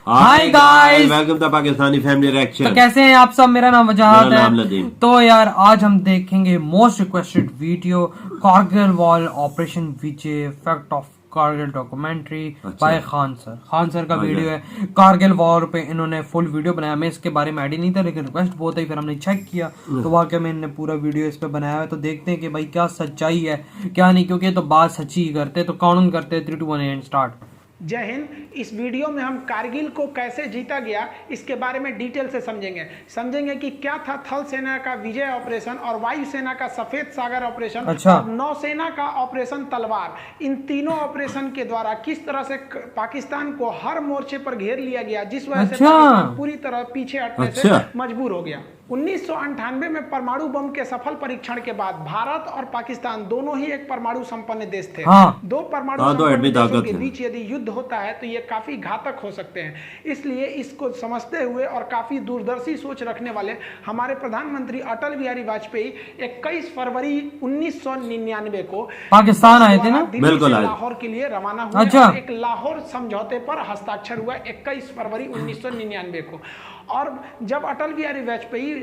Hi guys, welcome to Pakistani family reaction. तो कैसे हैं आप सब। मेरा नाम वजाहत मेरा नाम है। नदीम। तो यार आज हम देखेंगे most requested video Kargil war operation Vijay fact of Kargil documentary by Khan sir का वीडियो है। कारगिल वॉर पे इन्होंने फुल वीडियो बनाया। मैं इसके बारे में आइडिया नहीं था लेकिन रिक्वेस्ट बहुत है, फिर हमने चेक किया तो वाकई में इन्होंने पूरा वीडियो इस पे बनाया है। तो देखते हैं कि भाई क्या सच्चाई है क्या नहीं, क्योंकि ये तो बात सच्ची ही करते। तो काउंट करते 3, 2, 1 एंड स्टार्ट। जय हिंद। इस वीडियो में हम कारगिल को कैसे जीता गया इसके बारे में डिटेल से समझेंगे कि क्या था थल सेना का विजय ऑपरेशन और वायुसेना का सफेद सागर ऑपरेशन और नौसेना का ऑपरेशन तलवार। इन तीनों ऑपरेशन के द्वारा किस तरह से पाकिस्तान को हर मोर्चे पर घेर लिया गया, जिस वजह से पाकिस्तान पूरी तरह पीछे हटने से मजबूर हो गया। 1998 में परमाणु बम के सफल परीक्षण के बाद भारत और पाकिस्तान दोनों ही एक परमाणु संपन्न देश थे। दो परमाणु संपन्न देशों के बीच यदि युद्ध होता है तो ये काफी घातक हो सकते हैं। इसलिए इसको समझते हुए और काफी दूरदर्शी सोच रखने वाले हमारे प्रधानमंत्री अटल बिहारी वाजपेयी 21 फरवरी 1999 को पाकिस्तान आए थे ना, बिल्कुल लाहौर के लिए रवाना हुए। एक लाहौर समझौते पर हस्ताक्षर हुआ 21 फरवरी 1999 को। और जब अटल बिहारी वाजपेयी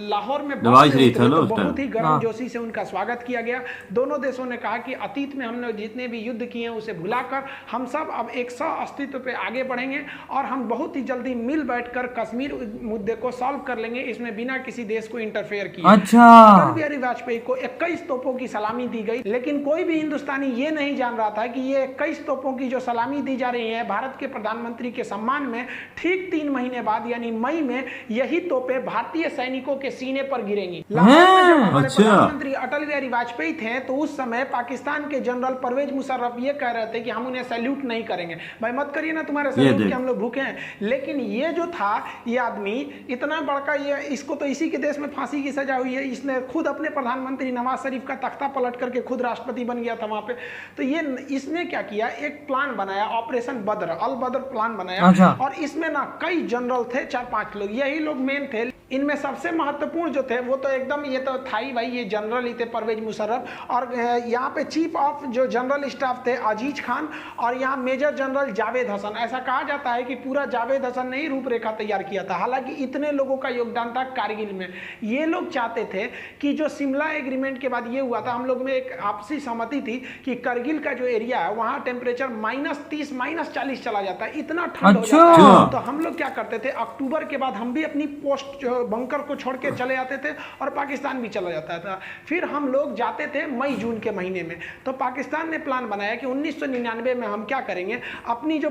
लाहौर में तो बहुत ही गर्मजोशी से उनका स्वागत किया गया। दोनों देशों ने कहा कि अतीत में हमने जितने भी युद्ध किए हैं उसे भुलाकर हम सब अब एक सह अस्तित्व पे आगे बढ़ेंगे और हम बहुत ही जल्दी मिल बैठकर कश्मीर मुद्दे को सॉल्व कर लेंगे, इसमें बिना किसी देश को इंटरफेयर किए। अटल बिहारी वाजपेयी को 21 तोपों की सलामी दी गई, लेकिन कोई भी हिंदुस्तानी ये नहीं जान रहा था कि ये 21 तोपों की जो सलामी दी जा रही है भारत के प्रधानमंत्री के सम्मान में, ठीक 3 महीने बाद यानी मई में यही तोपें भारतीय सैनिकों के सीने पर गिरेंगी। प्रधानमंत्री अटल बिहारी वाजपेयी थे तो उस समय पाकिस्तान के जनरल परवेज मुशर्रफ ये कह रहे थे कि हम उन्हें सैल्यूट नहीं करेंगे। भाई मत करिए ना, तुम्हारे सैल्यूट के हम लोग भूखे हैं। लेकिन ये जो था, ये आदमी इतना बड़का, ये इसको तो इसी के देश में फांसी की सजा हुई है। इसने खुद अपने प्रधानमंत्री नवाज शरीफ का तख्ता पलट करके खुद राष्ट्रपति बन गया था वहां पे। तो ये इसने क्या किया, एक प्लान बनाया, ऑपरेशन बद्र, अल बद्र प्लान बनाया। और इसमें ना कई जनरल थे, 4-5 लोग, यही लोग मेन थे। इनमें सबसे महत्वपूर्ण जो थे वो तो एकदम ये तो था ही भाई, ये जनरल ही थे परवेज मुशर्रफ। और यहाँ पे चीफ ऑफ जो जनरल स्टाफ थे अजीज खान और यहाँ मेजर जनरल जावेद हसन। ऐसा कहा जाता है कि पूरा जावेद हसन ने ही रूपरेखा तैयार किया था। हालांकि इतने लोगों का योगदान था कारगिल में। ये लोग चाहते थे कि जो शिमला एग्रीमेंट के बाद ये हुआ था, हम लोग में एक आपसी सहमति थी कि करगिल का जो एरिया है वहाँ टेम्परेचर -30 -40 चला जाता है, इतना ठंड हो जाता है। तो हम लोग क्या करते थे, अक्टूबर के बाद हम भी अपनी पोस्ट बंकर को छोड़ के चले जाते थे और पाकिस्तान भी चला जाता था। फिर हम लोग जाते थे मई जून के महीने में। तो पाकिस्तान ने प्लान बनाया कि 1999 में हम क्या करेंगे, अपनी जो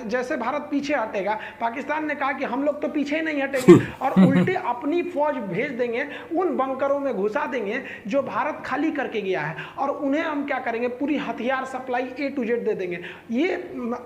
जैसे भारत पीछे हटेगा, पाकिस्तान ने कहा कि हम लोग तो पीछे नहीं हटेंगे और उल्टे अपनी फौज भेज देंगे, उन बंकरों में घुसा देंगे जो भारत खाली करके गया है, और उन्हें हम क्या करेंगे, पूरी हथियार सप्लाई A to Z दे देंगे। ये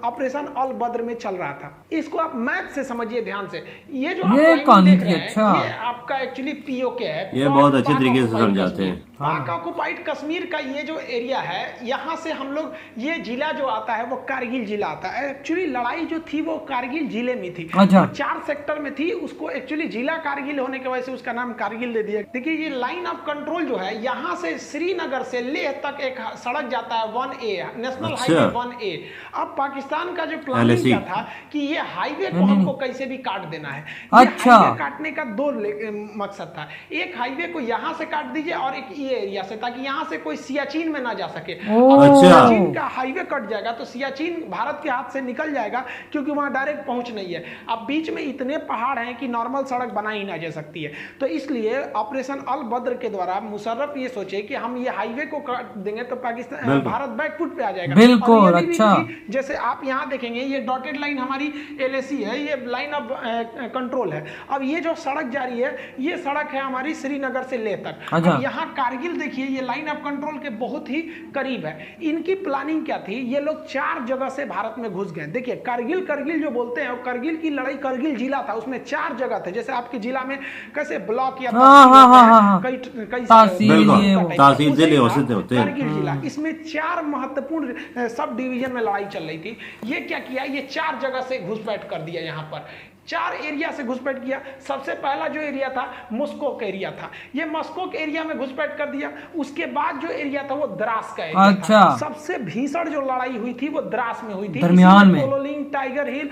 ऑपरेशन अल बद्र में चल रहा था। इसको आप मैप से समझिए ध्यान से। ये जो ये आपका एक्चुअली पीओके है, ये बहुत अच्छे तरीके से समझाते हैं। पाक ऑक्युपाइड कश्मीर का ये जो एरिया है, यहाँ से हम लोग, ये जिला जो आता है वो कारगिल जिला आता है। एक्चुअली लड़ाई जो थी वो कारगिल जिले में थी, 4 सेक्टर में थी। उसको एक्चुअली जिला कारगिल होने की वजह से उसका नाम कारगिल दे दिया। देखिए ये लाइन ऑफ कंट्रोल जो है, यहाँ से श्रीनगर से लेह तक एक सड़क जाता है 1A, नेशनल हाईवे 1A। अब पाकिस्तान का जो प्लान क्या था कि ये हाईवे को हमको कैसे भी काट देना है। हाईवे काटने का 2 मकसद था। एक हाईवे को यहाँ से काट दीजिए और एक ये एरिया से, ताकि यहाँ से कोई सियाचिन में ना जा सके। सियाचिन का हाईवे कट जाएगा तो सियाचिन भारत के हाथ से निकल जाएगा, क्योंकि वहां डायरेक्ट पहुंच नहीं है। अब बीच में इतने पहाड़ हैं कि नॉर्मल सड़क बना ही ना जा सकती है। तो इसलिए ऑपरेशन अल बद्र के द्वारा मुशर्रफ ये सोचे कि हम ये हाईवे को काट देंगे तो पाकिस्तान, भारत बैकफुट पे आ जाएगा। बिल्कुल, अच्छा। जैसे आप यहाँ देखेंगे ये डॉटेड लाइन हमारी LAC है, ये लाइन ऑफ कंट्रोल है। अब ये जो सड़क जा रही है, ये सड़क है हमारी श्रीनगर से लेह तक। यहाँ कारगिल देखिए, ये लाइन ऑफ कंट्रोल के बहुत ही करीब है। इनकी प्लानिंग क्या थी, ये लोग 4 जगह से भारत में घुस गए। देखिए कारगिल जो बोलते हैं, करगिल की लड़ाई करगिल जिला था, उसमें 4 जगह थे। जैसे आपके जिला में कैसे ब्लॉक या कई तहसील जिले होते हैं, करगिल जिला, इसमें 4 महत्वपूर्ण सब डिवीजन में लड़ाई चल रही थी। ये क्या किया, ये 4 जगह से घुसपैठ कर दिया यहाँ पर। 4 एरिया से घुसपैठ किया। सबसे पहला जो एरिया था मस्कोक एरिया था, ये मस्कोक एरिया में घुसपैठ कर दिया। उसके बाद जो एरिया था वो द्रास का एरिया था। सबसे भीषण जो लड़ाई हुई थी वो द्रास में हुई थी, दरमियान में टोलोलिंग, टाइगर हिल,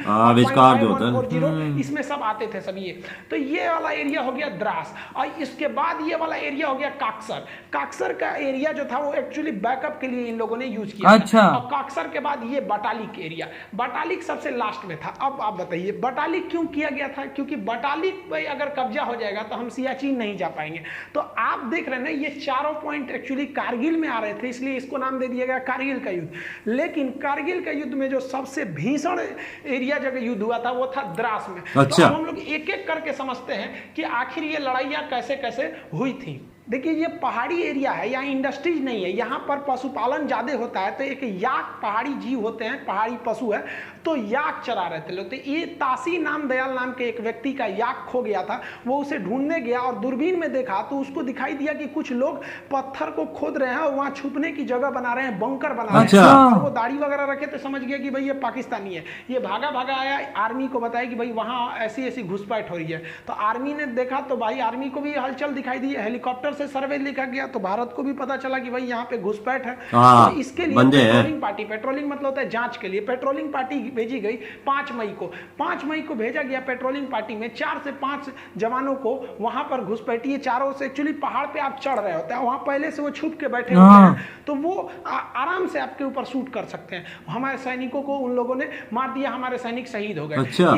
इसमें सब आते थे सब ये। तो ये वाला एरिया हो गया द्रास, और इसके बाद ये वाला एरिया हो गया काक्सर। काक्सर का एरिया जो था वो एक्चुअली बैकअप के लिए इन लोगों ने यूज किया। अच्छा। और काक्सर के बाद ये बटालिक एरिया, बटालिक सबसे लास्ट में था। अब आप बताइए बटालिक क्यों किया गया था? क्योंकि बटालिक पे अगर कब्जा हो जाएगा तो हम सियाचिन नहीं जा पाएंगे। तो आप देख रहे हैं ये चारों पॉइंट एक्चुअली कारगिल में आ रहे थे, इसलिए इसको नाम दे दिया गया कारगिल का युद्ध। लेकिन कारगिल का युद्ध में जो सबसे भीषण एरिया जगह युद्ध हुआ था वो था द्रास में। अच्छा। तो हम लोग एक एक करके समझते हैं कि आखिर ये लड़ाइयां कैसे कैसे हुई थी। देखिए ये पहाड़ी एरिया है, यहाँ इंडस्ट्रीज नहीं है, यहाँ पर पशुपालन ज़्यादा होता है। तो एक याक पहाड़ी जीव होते हैं, पहाड़ी पशु है, तो याक चरा रहे थे लोग। तो ये तासी नाम दयाल नाम के एक व्यक्ति का याक खो गया था, वो उसे ढूंढने गया और दूरबीन में देखा तो उसको दिखाई दिया कि कुछ लोग पत्थर को खोद रहे हैं और वहाँ छुपने की जगह बना रहे हैं, बंकर बना रहे हैं। और वो दाढ़ी वगैरह रखे तो समझ गया कि भाई ये पाकिस्तानी है। ये भागा भागा आया, आर्मी को बताया कि भाई वहाँ ऐसी ऐसी घुसपैठ हो रही है। तो आर्मी ने देखा तो भाई आर्मी को भी हलचल दिखाई दी, हेलीकॉप्टर से सर्वे लिखा गया तो भारत को भी पता चला कि भाई यहाँ पे घुसपैठ है। तो इसके लिए पेट्रोलिंग पार्टी, पेट्रोलिंग मतलब होता है जांच के लिए, पेट्रोलिंग पार्टी भेजी गई 5 मई को। 5 मई को भेजा गया पेट्रोलिंग पार्टी में 4 से 5 जवानों को वहां पर घुसपैठी। चारों से एक्चुअली पहाड़ पे आप चढ़ रहे होते हैं, वहां पहले से वो छुप के बैठे होते हैं, तो वो आराम से आपके ऊपर शूट कर सकते हैं। हमारे सैनिकों को उन लोगों ने मार दिया, हमारे सैनिक शहीद हो गए। अच्छा,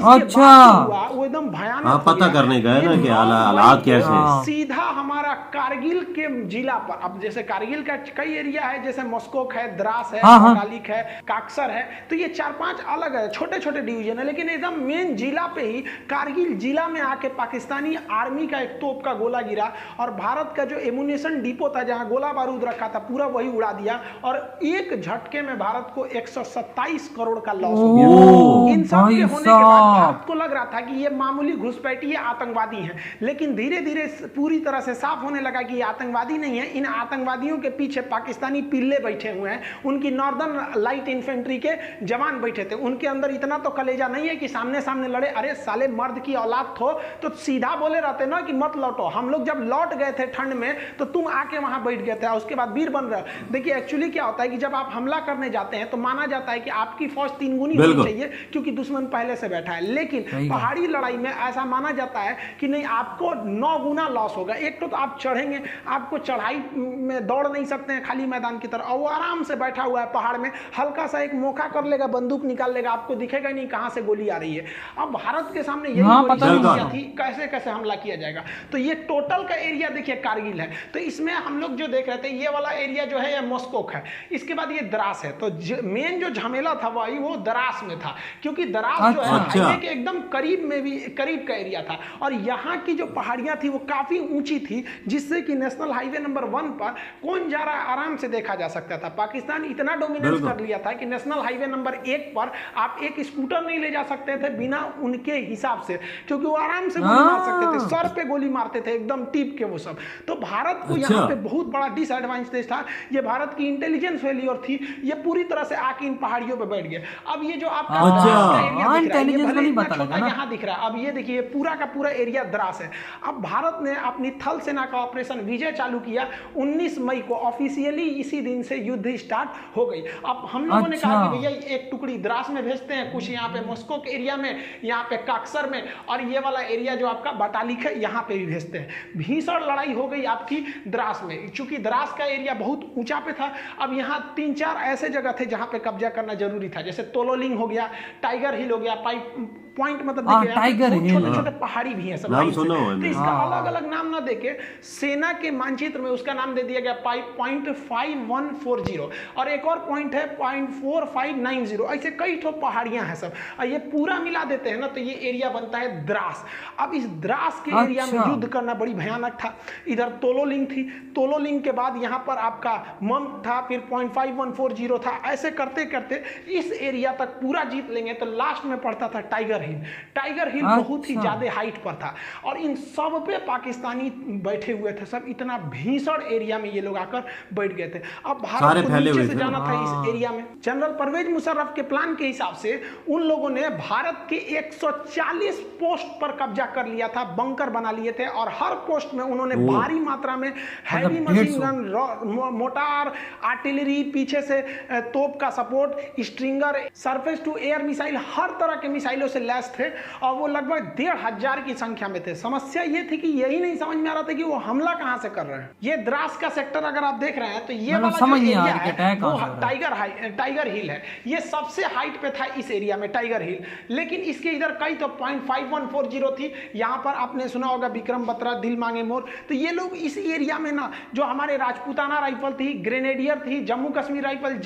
वो एकदम भयानक पता करने गए ना कि हालात कैसे। सीधा हमारा कारगिल के जिला पर, अब जैसे कारगिल का कई एरिया है, जैसे मस्कोक है, द्रास है, बटालिक है, काक्सर है, तो ये 4-5 अलग है, छोटे छोटे डिवीजन है। लेकिन एकदम मेन जिला पे ही कारगिल जिला में आके पाकिस्तानी आर्मी का एक तोप का गोला गिरा और भारत का जो एमुनेशन डिपो था जहां गोला बारूद रखा था पूरा वही उड़ा दिया, और एक झटके में भारत को 127 करोड़ का लॉस हो गया। इन सब के होने के बाद भारत को लग रहा था कि ये मामूली घुसपैठी आतंकवादी हैं, लेकिन धीरे धीरे पूरी तरह से साफ होने लगा कि ये आतंकवादी नहीं है। इन आतंकवादियों के पीछे पाकिस्तानी पिल्ले बैठे हुए हैं, उनकी नॉर्दर्न लाइट इन्फेंट्री के जवान बैठे थे। उनके अंदर इतना तो कलेजा नहीं है कि सामने सामने लड़े। अरे साले मर्द की औलाद हो तो सीधा बोले रहते ना कि मत लौटो। हम लोग जब लौट गए थे ठंड में तो तुम आके वहां बैठ गए थे, उसके बाद वीर बन रहे हो। देखिए एक्चुअली क्या होता है कि जब आप हमला करने जाते हैं तो माना जाता है कि आपकी फौज 3 गुनी होनी चाहिए क्योंकि दुश्मन पहले से बैठा है। लेकिन पहाड़ी लड़ाई में ऐसा माना जाता है कि नहीं, आपको 9 गुना लॉस होगा। एक तो आप चढ़ेंगे, आपको चढ़ाई में दौड़ नहीं सकते हैं खाली मैदान की तरह, और वो आराम से बैठा हुआ है पहाड़ में, हल्का सा एक मौका कर लेगा, बंदूक निकाल लेगा, आपको दिखेगा नहीं कहां से गोली आ रही है। अब भारत के सामने यही समस्या थी, कैसे कैसे हमला किया जाएगा। तो ये टोटल का एरिया देखिए कारगिल है। तो इसमें हम लोग जो देख रहे थे ये वाला एरिया जो है ये मस्कोक है, इसके बाद ये द्रास है। तो मेन जो झमेला था वही वो द्रास में था, क्योंकि द्रास जो है हाईवे के एकदम करीब में भी करीब का एरिया था, और यहाँ की जो पहाड़ियां थी वो काफी ऊंची थी, जिससे कि नेशनल हाईवे नंबर 1 पर कौन जा रहा है आराम से देखा जा सकता था। पाकिस्तान इतना डोमिनेंस कर लिया था कि नेशनल हाईवे नंबर 1 पर आप एक स्कूटर नहीं ले जा सकते थे बिना उनके हिसाब से, क्योंकि वो आराम से गोली मार सकते थे, सर पे गोली मारते थे एकदम टीप के वो सब। तो भारत को यहाँ पे बहुत बड़ा डिसएडवांटेज था, ये भारत की इंटेलिजेंस फेलियर थी, ये पूरी तरह से आके इन पहाड़ियों पे बैठ गए। अब ये जो आपका यहाँ दिख रहा है, अब ये देखिए पूरा का पूरा एरिया द्रास है। अब भारत ने अपनी थल सेना का ऑपरेशन विजय चालू किया 19 मई को, ऑफिशियली इसी दिन से युद्ध स्टार्ट हो गई। अब हम लोगों ने कहा कि भैया एक टुकड़ी द्रास में भेजते हैं, कुछ यहाँ पे मस्कोक एरिया में, यहाँ पे काक्सर में, और ये वाला एरिया जो आपका बटालिक है यहाँ पे भी भेजते हैं। भीषण लड़ाई हो गई आपकी द्रास में, चूंकि द्रास का एरिया बहुत ऊंचा पे था। अब यहाँ 3-4 ऐसे जगह थे जहाँ पे कब्जा करना जरूरी था, जैसे तोलोलिंग हो गया, टाइगर हिल हो गया, पॉइंट मतलब छोटे छोटे पहाड़ी भी हैं सब, तो इसका अलग अलग नाम ना देके सेना के मानचित्र में उसका नाम दे दिया गया पॉइंट 5140, और एक और पॉइंट है 0.4590। ऐसे कई ठो पहाड़ियां हैं सब, और ये पूरा मिला देते हैं ना तो ये एरिया बनता है द्रास। अब इस द्रास के एरिया में युद्ध करना बड़ी भयानक था। इधर तोलोलिंग थी, तोलोलिंग के बाद यहाँ पर आपका मम था, फिर 0.5140 था। ऐसे करते करते इस एरिया तक पूरा जीत लेंगे तो लास्ट में पड़ता था टाइगर टाइगर हिल बहुत ही ज्यादा हाइट पर था और इन सब पे पाकिस्तानी बैठे हुए थे। सब इतना भीषण एरिया में ये लोग आकर बैठ गए थे। अब भारत को नीचे से जाना था इस एरिया में। जनरल परवेज मुशर्रफ के प्लान के हिसाब से उन लोगों ने भारत के 140 पोस्ट पर कब्जा कर लिया था, बंकर बना लिए थे और हर पोस्ट में उन्होंने भारी मात्रा में heavy machine gun, mortar, artillery, पीछे से तोप का support, stinger, surface to air missile, हर तरह के मिसाइलों से लैस थे और वो लगभग 1500 की संख्या में थे। समस्या ये थी कि यही नहीं समझ में आ रहा था कि वो हमला कहां से कर रहे हैं। ये द्रास का सेक्टर अगर आप देख रहे हैं तो ये वाला जो एरिया है वो टाइगर हिल है। ये सबसे हाइट पे था इस एरिया में टाइगर हिल, लेकिन इसके इधर कई तो 0.5140 थी। यहाँ पर आपने सुना होगा विक्रम बत्रा, दिल मांगे मोर। तो ये लोग इस एरिया में ना जो हमारे राजपूताना राइफल थी, ग्रेनेडियर थी, जम्मू कश्मीर राइफल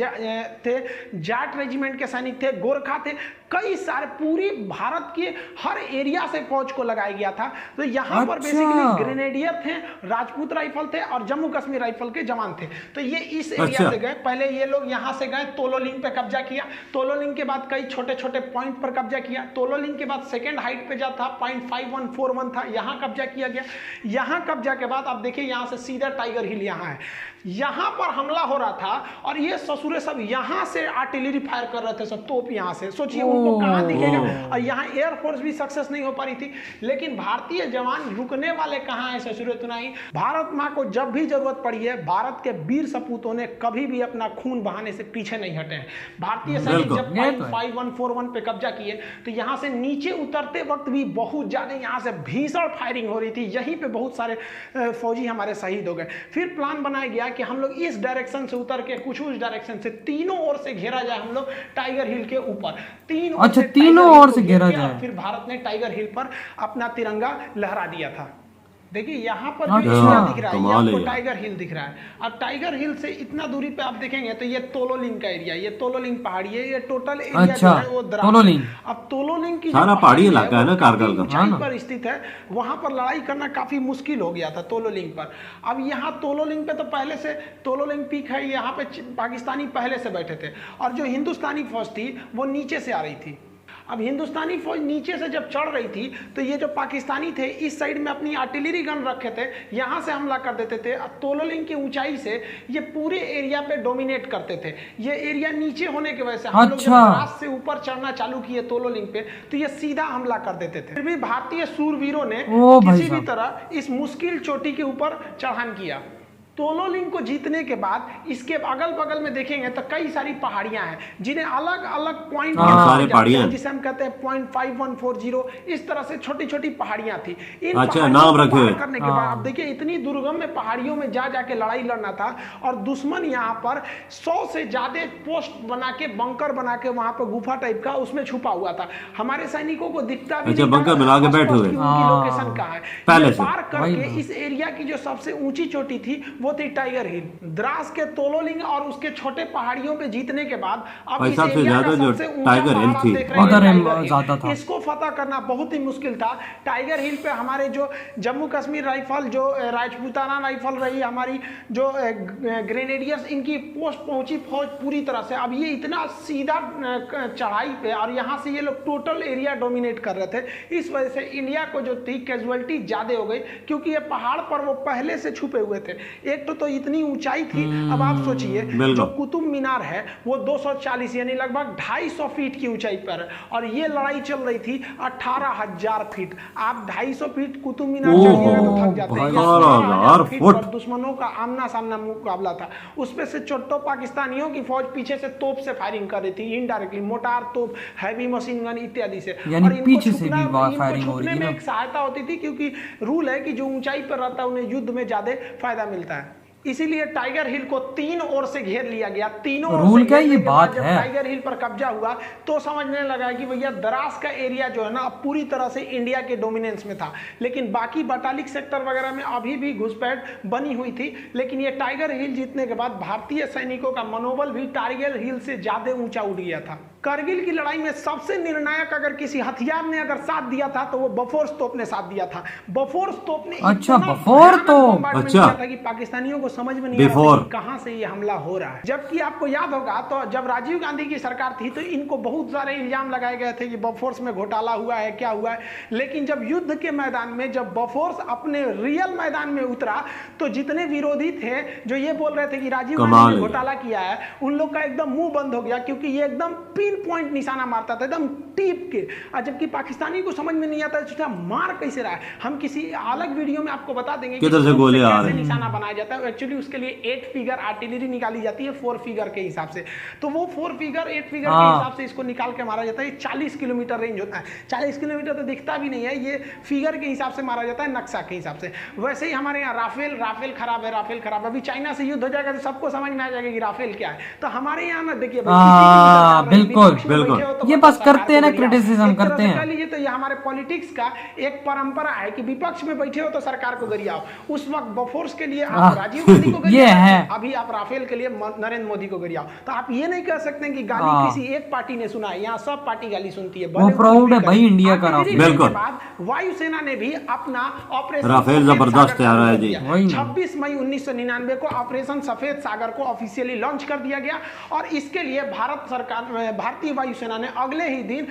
थे, जाट रेजिमेंट के सैनिक थे, गोरखा थे, कई सारे पूरी भारत के हर एरिया से फौज को लगाया गया था। तो यहाँ पर बेसिकली ग्रेनेडियर थे, राजपूत राइफल थे और जम्मू कश्मीर राइफल के जवान थे। तो ये इस एरिया से गए। पहले ये लोग यहाँ से गए, तोलोलिंग पे कब्जा किया, तोलोलिंग के बाद कई छोटे छोटे पॉइंट पर कब्जा किया, तोलोलिंग के बाद सेकेंड हाइट पे जा था 0.5141 था, यहाँ कब्जा किया गया। यहाँ कब्जा के बाद अब देखिए यहाँ से सीधा टाइगर हिल यहाँ है, यहाँ पर हमला हो रहा था और ये ससुरे सब यहाँ से आर्टिलरी फायर कर रहे थे, सब तोप यहाँ से। सोचिए उनको कहाँ दिखेगा। और यहाँ एयरफोर्स भी सक्सेस नहीं हो पा रही थी, लेकिन भारतीय जवान रुकने वाले कहाँ है ससुरे तुनाई। भारत माँ को जब भी जरूरत पड़ी है, भारत के वीर सपूतों ने कभी भी अपना खून बहाने से पीछे नहीं हटे हैं। भारतीय सैनिक जब 0.5141 पे कब्जा किए तो यहाँ से नीचे उतरते वक्त भी बहुत ज्यादा यहाँ से भीषण फायरिंग हो रही थी। यहीं पे बहुत सारे फौजी हमारे शहीद हो गए। फिर प्लान बनाया गया कि हम लोग इस डायरेक्शन से उतर के कुछ उस डायरेक्शन से तीनों ओर से घेरा जाए हम लोग टाइगर हिल के ऊपर। तीनों ओर से घेरा जाए। फिर भारत ने टाइगर हिल पर अपना तिरंगा लहरा दिया था। देखिए यहाँ पर जो एरिया दिख रहा है ये आपको टाइगर हिल दिख रहा है। अब टाइगर हिल से इतना दूरी पे आप देखेंगे तो ये तोलोलिंग का एरिया, ये तोलोलिंग पहाड़ी है, ये टोटल एरिया जो है वो तोलोलिंग। अब तोलोलिंग की सारा पहाड़ी इलाका है ना, कारगिल का ऊंचाई पर स्थित है, वहां पर लड़ाई करना काफी मुश्किल हो गया था तोलोलिंग पर। अब यहाँ तोलोलिंग पे तो पहले से तोलोलिंग पीक है, यहाँ पे पाकिस्तानी पहले से बैठे थे और जो हिंदुस्तानी फौज थी वो नीचे से आ रही थी। अब हिंदुस्तानी फौज नीचे से जब चढ़ रही थी तो ये जो पाकिस्तानी थे इस साइड में अपनी आर्टिलरी गन रखे थे, यहाँ से हमला कर देते थे। तोलोलिंग की ऊंचाई से ये पूरे एरिया पे डोमिनेट करते थे। ये एरिया नीचे होने की वजह से हम लोग जब रात से ऊपर चढ़ना चालू किए तोलोलिंग पे तो ये सीधा हमला कर देते थे। फिर भी भारतीय सूरवीरों ने किसी भी तरह इस मुश्किल चोटी के ऊपर चढ़ान किया। तोलोलिंग को जीतने के बाद इसके अगल बगल में देखेंगे तो कई सारी पहाड़ियां हैं जिन्हें अलग अलग पॉइंट जिसे हम कहते हैं 0.5140, इस तरह से छोटी छोटी पहाड़ियां थी। इन नाम रखे करने के बाद अब देखिए इतनी दुर्गम में पहाड़ियों में जा जाके लड़ाई लड़ना था और दुश्मन यहाँ पर 100 से ज्यादा पोस्ट बना के बंकर बना के वहां पर गुफा टाइप का उसमें छुपा हुआ था। हमारे सैनिकों को दिखता भी बंकर बना के बैठे हुए लोकेशन कहाँ है पार करके इस एरिया की जो सबसे ऊंची चोटी थी वो थी टाइगर हिल। द्रास के तोलोलिंग और उसके छोटे पहाड़ियों पे जीतने के बाद अब इस एरिया का सबसे टाइगर हिल थी ज्यादा था। इसको फतह करना बहुत ही मुश्किल था। टाइगर हिल पे हमारे जो जम्मू कश्मीर राइफल, जो राजपूताना राइफल रही, हमारी जो ग्रेनेडियर्स, इनकी पोस्ट पहुंची फौज पूरी तरह से। अब ये इतना सीधा चढ़ाई पे और यहाँ से ये लोग टोटल एरिया डोमिनेट कर रहे थे। इस वजह से इंडिया को जो थी कैजुअलिटी ज्यादा हो गई क्योंकि ये पहाड़ पर वो पहले से छुपे हुए थे। एक तो इतनी ऊंचाई थी। अब आप सोचिए जो कुतुब मीनार है वो 240 यानी लगभग 250 फीट की ऊंचाई पर है और ये लड़ाई चल रही थी 18,000 फीट। आप 250 फीट कुतुब मीनार चढ़िएगा तो थक जाते हैं। फीट पर दुश्मनों का आमना सामना मुकाबला था। उसपे से चोट्टो पाकिस्तानियों की फौज पीछे से तोप से फायरिंग कर रही थी, इनडायरेक्टली मोटार तोप, हैवी मशीन गन इत्यादि से। और इनको छुपने में एक सहायता होती थी क्योंकि रूल है कि जो ऊंचाई पर रहता है उन्हें युद्ध में ज्यादा फायदा मिलता है। इसीलिए टाइगर हिल को तीन ओर से घेर लिया गया। तीनों ओर से घेरने के बाद जब टाइगर हिल पर कब्जा हुआ तो समझने लगा कि भैया द्रास का एरिया जो है ना अब पूरी तरह से इंडिया के डोमिनेंस में था। लेकिन बाकी बटालिक सेक्टर वगैरह में अभी भी घुसपैठ बनी हुई थी। लेकिन ये टाइगर हिल जीतने के बाद भारतीय सैनिकों का मनोबल भी टाइगर हिल से ज्यादा ऊंचा उठ गया था। करगिल की लड़ाई में सबसे निर्णायक अगर किसी हथियार ने अगर साथ दिया था तो वो बफोर्स तोप ने साथ दिया था। बफोर्स तोप ने अच्छा, इतना बफोर भयानक तोप। bombardment अच्छा। किया था कि पाकिस्तानियों को समझ में नहीं आ रहा था कि कहां से ये हमला हो रहा है। जबकि आपको याद होगा तो जब राजीव गांधी की सरकार थी तो इनको बहुत सारे इल्जाम लगाए गए थे कि बफोर्स में घोटाला हुआ है, क्या हुआ है। लेकिन जब युद्ध के मैदान में जब बफोर्स अपने रियल मैदान में उतरा तो जितने विरोधी थे जो ये बोल रहे थे कि राजीव गांधी ने घोटाला किया है, उन लोग का एकदम मुंह बंद हो गया, क्योंकि ये एकदम पिन पॉइंट निशाना मारता था, एकदम टीप के। और जबकि पाकिस्तानी को समझ में नहीं आता है मार कैसे रहा है। हम किसी अलग वीडियो में आपको बता देंगे किधर से गोले आ रहे हैं, निशाना बनाया जाता है। एक्चुअली उसके लिए 8 फिगर आर्टिलरी निकाली जाती है 4 फिगर के हिसाब से। तो वो 4 फिगर 8 फिगर के हिसाब से इसको निकाल के मारा जाता है। 40 किलोमीटर रेंज होता है। 40 किलोमीटर तो दिखता भी नहीं है, ये फिगर के हिसाब से मारा जाता है, नक्शा के हिसाब से। वैसे ही हमारे यहाँ राफेल खराब है, राफेल खराब है। अभी चाइना से युद्ध हो जाएगा तो सबको समझ में आ जाएगा कि राफेल क्या है। तो हमारे यहाँ ना देखिए बिल्कुल बिल्कुल, ये बस करते हैं ना, क्रिटिसिज्म करते हैं। लीजिए तो ये हमारे पॉलिटिक्स का एक परंपरा है कि विपक्ष में बैठे हो तो सरकार को गरियाओ। उस वक्त बफोर्स के लिए आप राजीव गांधी को ये है, अभी आप राफेल के लिए नरेंद्र मोदी को गरियाओ। तो आप ये नहीं कह सकते कि गाली किसी एक पार्टी ने सुना है, यहाँ सब पार्टी गाली सुनती है। वो प्राउड है भाई इंडिया का राफेल। बिल्कुल। बाद वायुसेना ने भी अपना ऑपरेशन राफेल जबरदस्त तैयार है जी। 26 मई 1999 को ऑपरेशन सफेद सागर को ऑफिशियली लॉन्च कर दिया गया और इसके लिए भारत सरकार भारतीय वायुसेना ने अगले ही दिन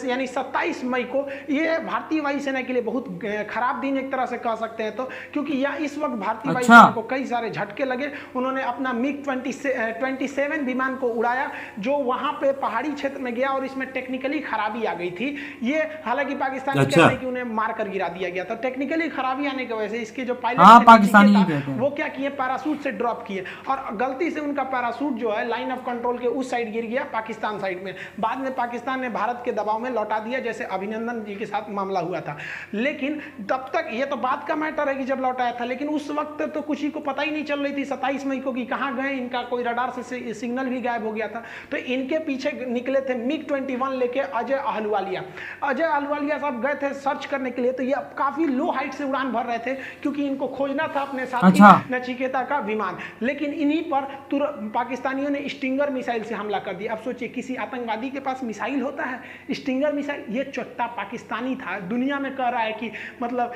यानी 27 मई को, ये भारतीय वायुसेना के लिए बहुत खराब दिन एक तरह से कह सकते हैं, तो क्योंकि यह इस वक्त भारतीय वायुसेना को कई सारे झटके लगे। उन्होंने अपना मिग 27 विमान को उड़ाया जो वहां पे पहाड़ी क्षेत्र में गया और इसमें टेक्निकली खराबी आ गई थी। ये हालांकि पाकिस्तान कहते हैं कि उन्हें मार कर गिरा दिया गया था। टेक्निकली खराबी आने की वजह से इसके जो पायलट पाकिस्तानी कहते हैं वो क्या किए, पैराशूट से ड्रॉप किए और गलती से उनका पैराशूट जो है लाइन ऑफ कंट्रोल के उस साइड गिर गया, पाकिस्तान साइड में। बाद में पाकिस्तान ने भारत के दबाव में लौटा दिया, जैसे अभिनंदन जी के साथ मामला हुआ था। लेकिन तब तक ये तो बात का मैटर है कि जब लौटाया था, लेकिन उस वक्त तो किसी को पता ही नहीं चल रही थी 27 मई को कि कहां गए। इनका कोई रडार से सिग्नल भी गायब हो गया था। तो इनके पीछे निकले थे मिग 21 लेके अजय अहलुवालिया। अजय अहलुवालिया साहब गए थे सर्च करने के लिए, तो ये काफी लो हाइट से उड़ान भर रहे थे क्योंकि इनको खोजना था अपने साथी नचिकेता का विमान। लेकिन इन्हीं पर पाकिस्तानियों ने स्टिंगर मिसाइल से हमला कर दिया। अब सोचिए किसी आतंकवादी के पास मिसाइल होता है, स्टिंगर मिसाइल। ये चोट्टा पाकिस्तानी था, दुनिया में कह रहा है कि मतलब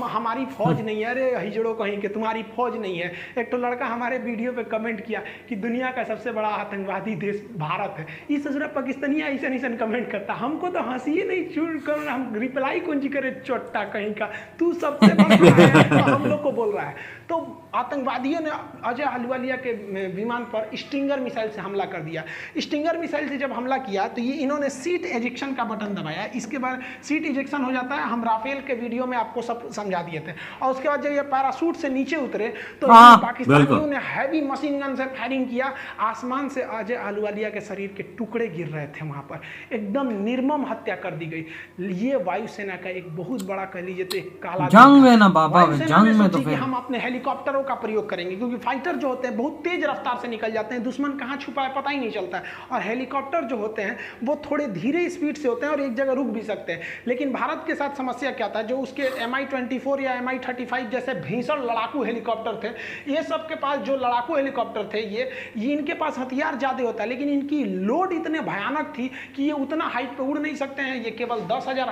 हमारी फौज नहीं है। अरे हिजड़ो कहीं के तुम्हारी फौज नहीं है। एक तो लड़का हमारे वीडियो पे कमेंट किया कि दुनिया का सबसे बड़ा आतंकवादी देश भारत है। इस ससुरा पाकिस्तानी ऐसा कमेंट करता, हमको तो हंसी ही नहीं छूट कर, हम रिप्लाई कौन जी करे, चोट्टा कहीं का, तू सबसे बड़ा है तो हम लोग को बोल रहा है। तो आतंकवादियों ने अजय अहलुवालिया के विमान पर स्टिंगर मिसाइल से हमला कर दिया। स्टिंगर मिसाइल से जब हमला किया तो ये इन्होंने सीट एजेक्शन का बटन दबाया। इसके बाद सीट एजेक्शन हो जाता है, हम राफेल के वीडियो में आपको सब समझा दिए थे। और उसके बाद जब ये पैराशूट से नीचे उतरे तो पाकिस्तानियों ने हैवी मशीन गन से फायरिंग किया। आसमान से अजय अहलुवालिया के शरीर के टुकड़े गिर रहे थे, वहां पर एकदम निर्मम हत्या कर दी गई। ये वायुसेना का एक बहुत बड़ा कह लीजिए तो एक काला जंग है ना बाबा, जंग में तो फिर हम अपने हेलीकॉप्टरों का प्रयोग करेंगे, क्योंकि फाइटर जो होते हैं बहुत तेज रफ्तार से निकल जाते हैं, दुश्मन कहां छुपा है पता ही नहीं चलता है। और हेलीकॉप्टर जो होते हैं वो थोड़े धीरे स्पीड से होते हैं और एक जगह रुक भी सकते हैं। लेकिन भारत के साथ समस्या क्या था, जो उसके Mi-24 या Mi-35 जैसे भीषण लड़ाकू हेलीकॉप्टर थे, ये सब के पास जो लड़ाकू हेलीकॉप्टर थे ये इनके पास हथियार ज्यादा होता है, लेकिन इनकी लोड इतने भयानक थी कि ये उतना हाइट पे उड़ नहीं सकते हैं। ये केवल 10,000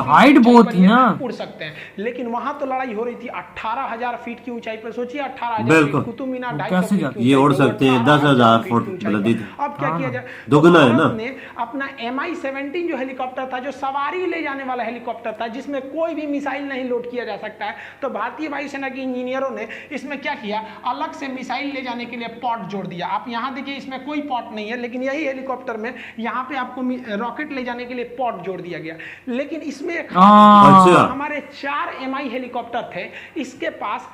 हाइट बहुत थी ना, उड़ सकते हैं। लेकिन वहां तो लड़ाई हो रही थी 18,000 फीट की ऊंचाई पर। सोचिए 18,000 फीट, कुतुब मीनार 250 फीट ये उड़ सकते हैं 10,000 फुट बुलंदी। अब क्या किया जाए, दोगुना है ना। अपना Mi-17 जो हेलीकॉप्टर था, जो सवारी ले जाने वाला हेलीकॉप्टर था, जिसमें कोई भी मिसाइल नहीं लोड किया जा सकता है, तो भारतीय वायुसेना के इंजीनियरों ने इसमें क्या किया, अलग से मिसाइल ले जाने के लिए पॉट जोड़ दिया। आप यहाँ देखिए इसमें कोई पॉट नहीं है, लेकिन यही हेलीकॉप्टर में यहाँ पे आपको रॉकेट ले जाने के लिए पॉट जोड़ दिया गया। लेकिन इसमें हमारे 4 Mi हेलीकॉप्टर थे, इसके पास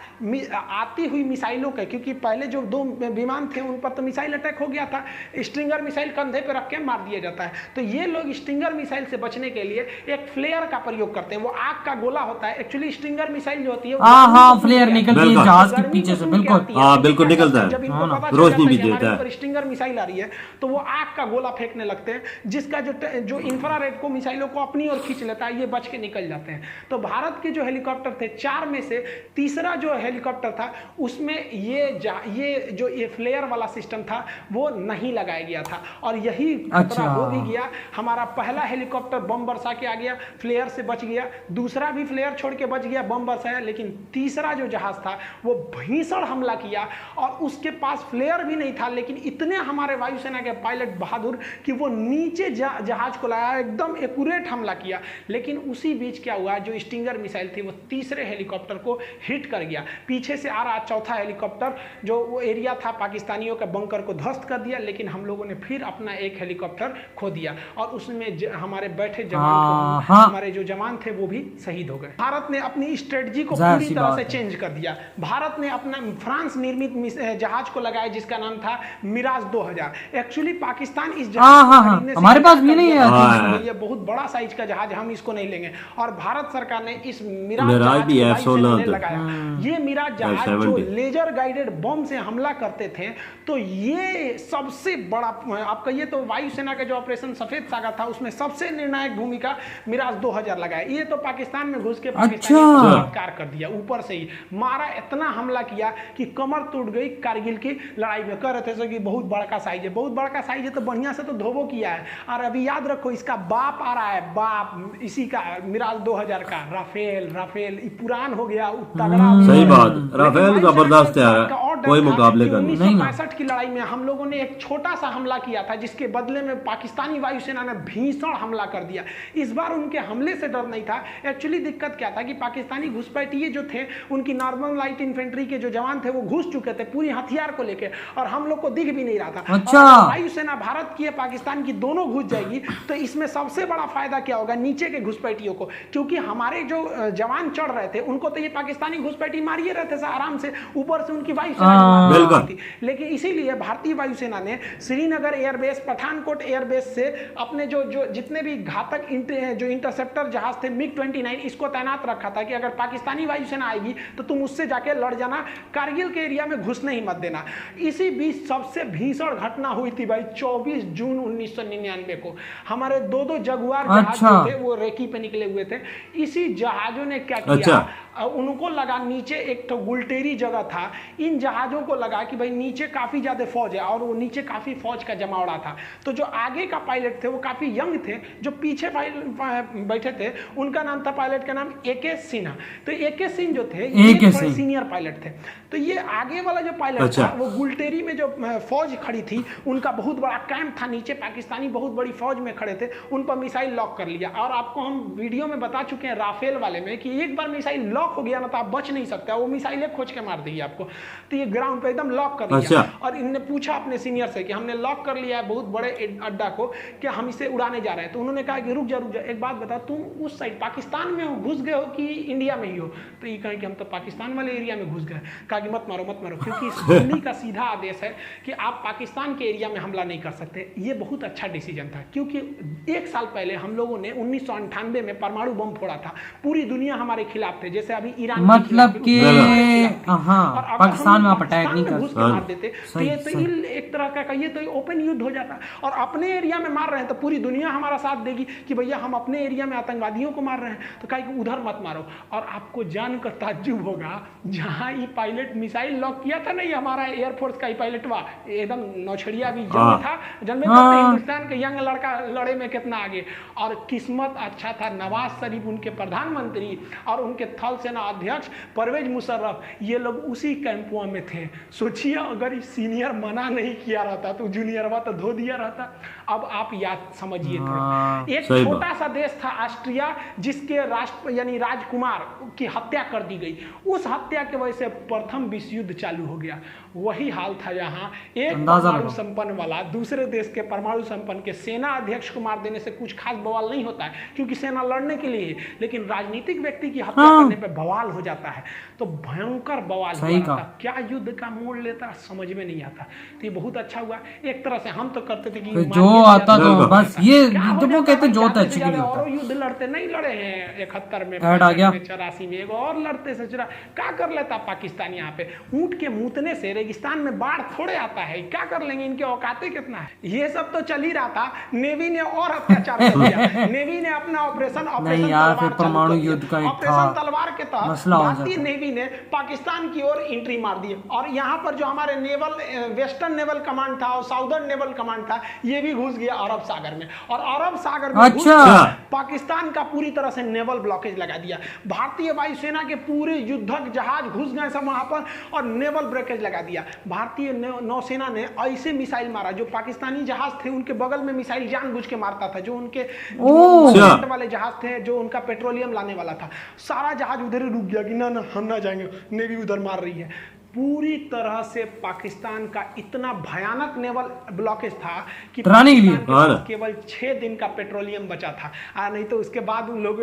आती हुई मिसाइलों के, क्योंकि पहले जो 2 विमान थे उन पर तो मिसाइल अटैक हो गया था, स्टिंगर मिसाइल कंधे पे रख के मार दिया जाता है। तो ये लोग स्टिंगर मिसाइल से बचने के लिए एक फ्लेयर का प्रयोग करते हैं। वो आग का गोला होता है। एक्चुअली स्टिंगर मिसाइल जो होती है फ्लेयर निकलती है जहाज के पीछे से, बिल्कुल बिल्कुल निकलता है, रोशनी भी देता है। स्टिंगर मिसाइल आ रही है तो वो आग का गोला फेंकने लगते हैं, जिसका जो इंफ्रारेड को मिसाइलों को अपनी ओर खींच लेता है, ये बच के निकल जाते हैं। तो भारत के जो हेलीकॉप्टर थे 4 में से तीसरा जो हेलीकॉप्टर था उसमें ये जो फ्लेयर वाला सिस्टम था वो नहीं लगाया गया था। और यही खतरा हो भी गया। हमारा पहला हेलीकॉप्टर बम बरसा के आ गया, फ्लेयर से बच गया, दूसरा भी फ्लेयर छोड़ के बच गया, बम बरसाया, लेकिन तीसरा जो जहाज था वो भीषण हमला किया और उसके पास फ्लेयर भी नहीं था, लेकिन इतने हमारे वायुसेना के पायलट बहादुर कि वो नीचे जहाज को लाया, एकदम एक्यूरेट हमला किया। लेकिन उसी बीच क्या हुआ, जो स्टिंगर मिसाइल थी वो तीसरे हेलीकॉप्टर को हिट कर गया। पीछे से आ रहा चौथा हेलीकॉप्टर जो वो एरिया था पाकिस्तानियों के बंकर को ध्वस्त कर दिया, लेकिन हम लोगों ने फिर अपना एक हेलीकॉप्टर खो दिया और उसमें हमारे बैठे जवान हमारे जो जवान थे वो भी शहीद हो गए। भारत ने अपनी स्ट्रेटजी को पूरी तरह से चेंज कर दिया। भारत ने अपना फ्रांस निर्मित जहाज को लगाया जिसका नाम था मिराज 2000। एक्चुअली पाकिस्तान इस जहाज हमारे पास भी नहीं है, ये बहुत बड़ा साइज का जहाज, हम इसको नहीं लेंगे। और भारत सरकार ने इस मिराज भी F-16 लगाया। ये मिराज जहाज जो लेजर गाइडेड बम से हमला करते थे, तो ये सबसे बड़ा आप कहिए तो वायुसेना का जो ऑपरेशन सफेद सागर था उसमें सबसे निर्णायक भूमिका मिराज 2000 लगाया। ये तो पाकिस्तान में घुस के बलात्कार कर दिया, ऊपर से ही मारा, इतना हमला किया कि कमर टूट गई कारगिल की लड़ाई में। कह रहे थे कि बहुत बड़ा साइज है, बहुत बड़ा साइज है तो बढ़िया से तो धोबो किया है। और अभी याद रखो इसका बाप आ रहा है, बाप इसी का मिराज 2000 का राफेल पुरान हो गया, सही बात, राफेल जबरदस्त है, कोई मुकाबले का नहीं। 1965 की लड़ाई में हम लोगों ने एक छोटा सा हमला किया था जिसके बदले में पाकिस्तानी वायुसेना ने भीषण हमला कर दिया। इस बार उनके हमले से डर नहीं था। एक्चुअली दिक्कत क्या था कि पाकिस्तानी घुसपैठिए जो थे उनकी नॉर्मल लाइट इन्फेंट्री के जो जवान थे वो घुस चुके थे पूरी हथियार को लेकर, और हम लोग को दिख भी नहीं रहा था। अच्छा, वायुसेना भारत की पाकिस्तान की दोनों घुस जाएगी तो इसमें सबसे बड़ा फायदा क्या होगा, नीचे के घुसपैठियों को, क्योंकि हमारे जो जवान चढ़ रहे थे उनको तो ये पाकिस्तानी घुसपैठी मारिए रहते थे आराम से, ऊपर से उनकी वायुसेना थी। लेकिन इसीलिए भारतीय वायुसेना ने श्रीनगर एयरबेस, पठानकोट एयरबेस से अपने जो जितने भी घातक जो इंटरसेप्टर जहाज थे MiG-29 इसको तैनात रखा था कि अगर पाकिस्तानी वायुसेना आएगी तो तुम उससे जाके लड़ जाना, कारगिल के एरिया में घुसने ही मत देना। इसी बीच सबसे भीषण घटना हुई थी भाई 24 जून 1999 को। हमारे दो जगुआर जहाज जो थे वो रेकी पे निकले हुए थे। इसी जहाजों ने क्या किया, उनको लगा नीचे एक तो गुलटेरी जगह था, इन जहाजों को लगा कि भाई नीचे काफी ज्यादा फौज है और वो नीचे काफी फौज का जमावड़ा था। तो जो आगे का पायलट थे वो काफी यंग थे, जो पीछे बैठे थे उनका नाम था, पायलट का नाम AK सिन्हा। तो AK सिंह जो थे ये सीनियर पायलट थे। तो ये आगे वाला जो पायलट था वो गुलटेरी में जो फौज खड़ी थी उनका बहुत बड़ा कैंप था, नीचे पाकिस्तानी बहुत बड़ी फौज में खड़े थे, उन पर मिसाइल लॉक कर लिया। और आपको हम वीडियो में बता चुके हैं राफेल वाले में कि एक बार मिसाइल लॉक हो गया ना तो आप बच नहीं सकते, वो मिसाइल खोज के मार देगी आपको। तो ये ग्राउंड पे एकदम लॉक कर लिया। और इन्होंने पूछा अपने सीनियर से कि हमने लॉक कर लिया है बहुत बड़े अड्डा को, क्या हम इसे उड़ाने जा रहे हैं? तो उन्होंने कहा कि रुक जा एक बात बता, तुम उस साइड पाकिस्तान में हो, घुस गए हो कि इंडिया में ही हो? तो ये कहें कि हम तो पाकिस्तान वाले एरिया में घुस गए। कहा कि मत मारो, क्योंकि दिल्ली का सीधा आदेश है कि आप पाकिस्तान के एरिया में हमला नहीं कर सकते। ये बहुत अच्छा डिसीजन था, क्योंकि एक साल पहले हम लोगों ने 1998 में परमाणु बम फोड़ा था, पूरी दुनिया हमारे खिलाफ थे, जैसे अभी ईरान मतलब कि पाकिस्तान में आप अटैक नहीं कर सकते, मार देते तो ये तो एक तरह का ये तो ओपन युद्ध हो जाता। और अपने एरिया में मार रहे हैं तो पूरी दुनिया हमारा साथ देगी कि भैया हम अपने एरिया में आतंकवादियों को मार रहे हैं, तो कहीं कि उधर मत मारो। और आपको जानकर ताज्जुब होगा, जहां ये पायलट मिसाइल लॉक किया था नहीं, हमारा एयरफोर्स का ही पायलट हुआ, एकदम नौछड़िया भी यंग था, जन्मे हिंदुस्तान के यंग लड़का लड़े में कितना आगे। और किस्मत अच्छा था, नवाज शरीफ उनके प्रधानमंत्री और उनके थल सेना अध्यक्ष परवेज मुशर्रफ, ये लोग उसी कैंपुआ में थे। सोचिए अगर सीनियर मना नहीं किया रहता तो जूनियर तो धो दिया रहता। अब आप याद समझिए, एक छोटा सा देश था ऑस्ट्रिया, जिसके राष्ट्र यानी राजकुमार की हत्या कर दी गई, उस हत्या की वजह से प्रथम विश्व युद्ध चालू हो गया। वही हाल था यहाँ, एक परमाणु संपन्न वाला दूसरे देश के परमाणु संपन्न के सेना अध्यक्ष को मार देने से कुछ खास बवाल नहीं होता है, क्योंकि सेना लड़ने के लिए, लेकिन राजनीतिक व्यक्ति की हत्या करने पे बवाल हो जाता है। तो भयंकर बवाल हुआ, क्या युद्ध का मोड़ लेता समझ में नहीं आता। तो ये बहुत अच्छा हुआ, एक तरह से हम तो करते थे कि जो आता तो बस ये वो कहते जो होता है, और युद्ध लड़ते नहीं लड़े हैं 71 में, 84 में एक और लड़ते से क्या कर लेता पाकिस्तान। यहाँ पे ऊंट के मूतने से रेगिस्तान में बाढ़ थोड़े आता है, क्या कर लेंगे, इनके औकाते कितना है। ये सब तो चल ही रहा था, नेवी ने और अत्याचार कर दिया। नेवी ने अपना ऑपरेशन परमाणु युद्ध का ऑपरेशन तलवार के तहत मसला हो भारतीय जाता है। नेवी ने पाकिस्तान की ओर एंट्री मार दी और यहाँ पर जो हमारे नेवल वेस्टर्न नेवल कमांड था और साउदर्न नेवल कमांड था ये भी घुस गया अरब सागर में, और अरब सागर में घुस अच्छा। पाकिस्तान का पूरी तरह से नेवल ब्लॉकेज लगा दिया। भारतीय वायुसेना के पूरे युद्धक जहाज घुस गए सब वहां पर और नेवल ब्लॉकेज लगा दिया। भारतीय नौसेना ने ऐसे मिसाइल मारा, जो पाकिस्तानी जहाज थे उनके बगल में मिसाइल जानबूझ के मारता था, जो उनके वाले जहाज थे, जो उनका पेट्रोलियम लाने वाला था, सारा जहाज उधर ही रुक गया कि ना हम ना जाएंगे, नेवी उधर मार रही है। पूरी तरह से पाकिस्तान का इतना भयानक नेवल ब्लॉकेज था कि केवल 6 दिन का पेट्रोलियम बचा था, नहीं तो उसके बाद उन लोग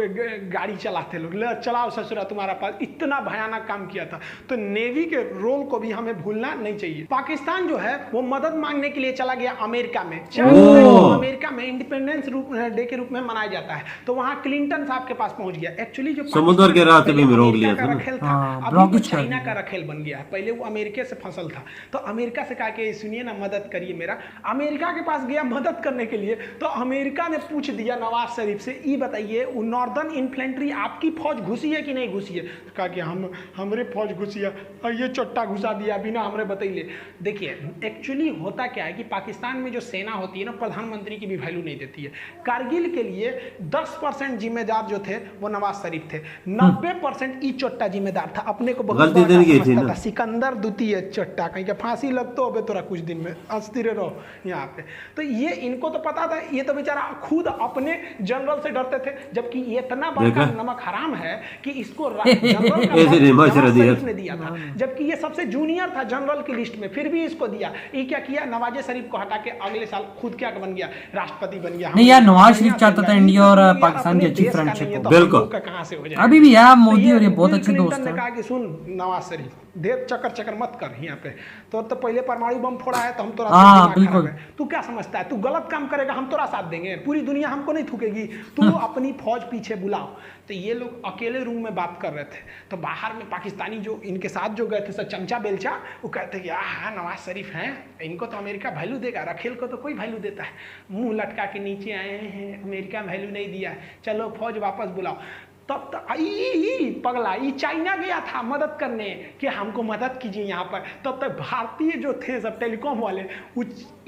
गाड़ी चलाते, लोग चलाओ ससुरा तुम्हारा पास, इतना भयानक काम किया था। तो नेवी के रोल को भी हमें भूलना नहीं चाहिए। पाकिस्तान जो है वो मदद मांगने के लिए चला गया अमेरिका में। अमेरिका में इंडिपेंडेंस डे के रूप में मनाया जाता है, तो वहां क्लिंटन साहब के पास पहुंच गया। एक्चुअली जो समुद्र के रास्ते में रोक लिया था, रखेल था, अभी चाइना का रखेल बन गया। पहले वो अमेरिका से फसल था, तो अमेरिका से कहा कि सुनिए ना मदद करिए मेरा। अमेरिका के पास गया मदद करने के लिए, तो अमेरिका ने पूछ दिया नवाज शरीफ से, ये बताइए नॉर्दर्न इन्फ्लेंट्री आपकी फौज घुसी है कि नहीं घुसी है? कहा कि हमरे फौज घुसी है, ये चट्टा घुसा दिया बिना हमरे बताइए। देखिए एक्चुअली होता क्या है कि पाकिस्तान में जो सेना होती है ना, प्रधानमंत्री की भी वैल्यू नहीं देती है। कारगिल के लिए 10% जिम्मेदार जो थे वो नवाज शरीफ थे, 90% ई चट्टा जिम्मेदार था। अपने को बहुत समझता था, सिकंदर द्वितीय चट्टा, कहीं के फांसी लगतो अबे तोरा कुछ दिन में अस्थिर रहो यहाँ पे। तो ये इनको तो पता था, ये तो बेचारा खुद अपने जनरल से डरते थे, जबकि ये इतना बड़ा नमक हराम है कि इसको जनरल ने दिया था, जबकि ये सबसे जूनियर था जनरल की लिस्ट में, फिर भी इसको दिया। ये क्या किया, नवाज शरीफ को हटा के अगले साल खुद क्या बन गया, राष्ट्रपति बन गया। नहीं यार, नवाज शरीफ चाहता था इंडिया और पाकिस्तान की अच्छी फ्रेंडशिप हो। बिल्कुल, कहां से हो जाए। अभी भी यार मोदी और ये बहुत अच्छे दोस्त हैं। कहा कि सुन नवाज शरीफ, देर चक्कर मत कर यहाँ पे, तो पहले परमाणु बम फोड़ा है तो हम तोरा बिल्कुल, तू क्या समझता है, तू गलत काम करेगा हम तोरा साथ देंगे, पूरी दुनिया हमको नहीं थूकेगी, तू अपनी फौज पीछे बुलाओ। तो ये लोग अकेले रूम में बात कर रहे थे, तो बाहर में पाकिस्तानी जो इनके साथ जो गए थे सब चमचा बेलचा, वो कहते कि हाँ नवाज शरीफ हैं, इनको तो अमेरिका वैल्यू देगा, रखेल को तो कोई वैल्यू देता है, मुंह लटका के नीचे आए हैं, अमेरिका वैल्यू नहीं दिया है, चलो फौज वापस बुलाओ। तब तक पगला ये चाइना गया था मदद करने कि हमको मदद कीजिए यहाँ पर, तब तक भारतीय जो थे सब टेलीकॉम वाले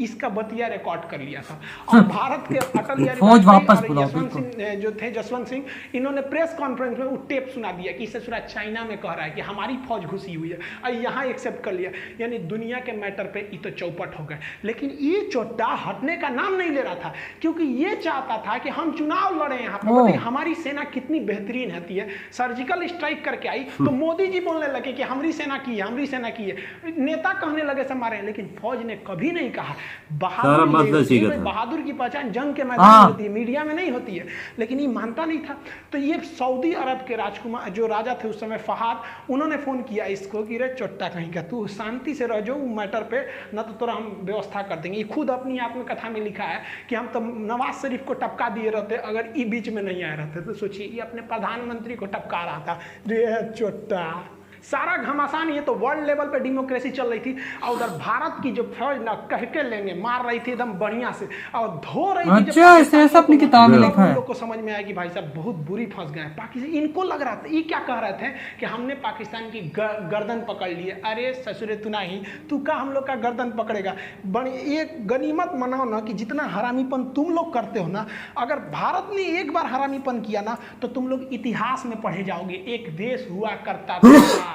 इसका बतिया रिकॉर्ड कर लिया था। और भारत के अटल फौज वापस यशवंत सिंह जो थे, जसवंत सिंह, इन्होंने प्रेस कॉन्फ्रेंस में वो टेप सुना दिया कि ससुरा चाइना में कह रहा है कि हमारी फौज घुसी हुई है, और यहाँ एक्सेप्ट कर लिया। यानी दुनिया के मैटर पे ये तो चौपट हो गए। लेकिन ये चोट्टा हटने का नाम नहीं ले रहा था, क्योंकि ये चाहता था कि हम चुनाव लड़े यहाँ पर, हमारी सेना कितनी बेहतरीन होती है, सर्जिकल स्ट्राइक करके आई तो मोदी जी बोलने लगे कि हमारी सेना की है, हमारी सेना की है, नेता कहने लगे से मारे, लेकिन फौज ने कभी नहीं कहा। बहादुर की पहचान जंग के मैदान में होती है, मीडिया में नहीं होती है। लेकिन ये मानता नहीं था, तो ये सऊदी अरब के राजकुमार जो राजा थे उस समय फहाद, उन्होंने फोन किया इसको कि रे चोट्टा कहीं का, तू शांति से रह जाओ मैटर पे, न तो तुरा हम व्यवस्था कर देंगे। ये खुद अपनी आत्मकथा में लिखा है कि हम तो नवाज शरीफ को टपका दिए रहते अगर ये बीच में नहीं आए रहते। तो सोचिए ये अपने प्रधानमंत्री को टपका रहा था, रे चोट्टा। सारा घमासान, ये तो वर्ल्ड लेवल पे डेमोक्रेसी चल रही थी, और उधर भारत की जो फौज ना कह के लेंगे मार रही थी एकदम बढ़िया से, और धो रही थी। अच्छा, ऐसे अपनी किताब में लिखा है। लोग को समझ में आया कि भाई साहब बहुत बुरी फंस गए पाकिस्तान। इनको लग रहा था, ये क्या कह रहे थे कि हमने पाकिस्तान की गर्दन पकड़ ली है। अरे ससुरे तू नहीं, तू का हम लोग का गर्दन पकड़ेगा। बड़ी एक गनीमत मनाओ ना कि जितना हरामीपन तुम लोग करते हो ना, अगर भारत ने एक बार हरामीपन किया ना तो तुम लोग इतिहास में पढ़े जाओगे। एक देश हुआ करता था,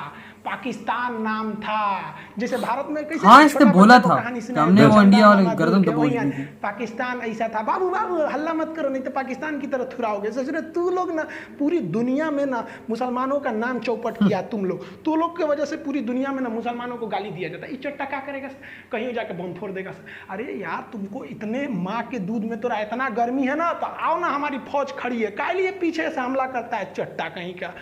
पाकिस्तान नाम था, जैसे भारत में कैसे हाँ इसने बोला था हमने वो इंडिया और गर्दन तो बोल दी। पाकिस्तान ऐसा था, बाबू बाबू हल्ला मत करो नहीं तो पाकिस्तान की तरफ थुराओगे। सोच रहे तू लोग ना पूरी दुनिया में ना मुसलमानों का नाम चौपट किया तुम लोग, तू लोग की वजह से पूरी दुनिया में ना मुसलमानों को गाली दिया जाता है। चट्टा क्या करेगा, कहीं जाके बम फोड़ देगा। अरे यार तुमको इतने माँ के दूध में तो इतना गर्मी है ना, तो आओ ना हमारी फौज खड़ी है, काय लिए पीछे से हमला करता है चट्टा कहीं का।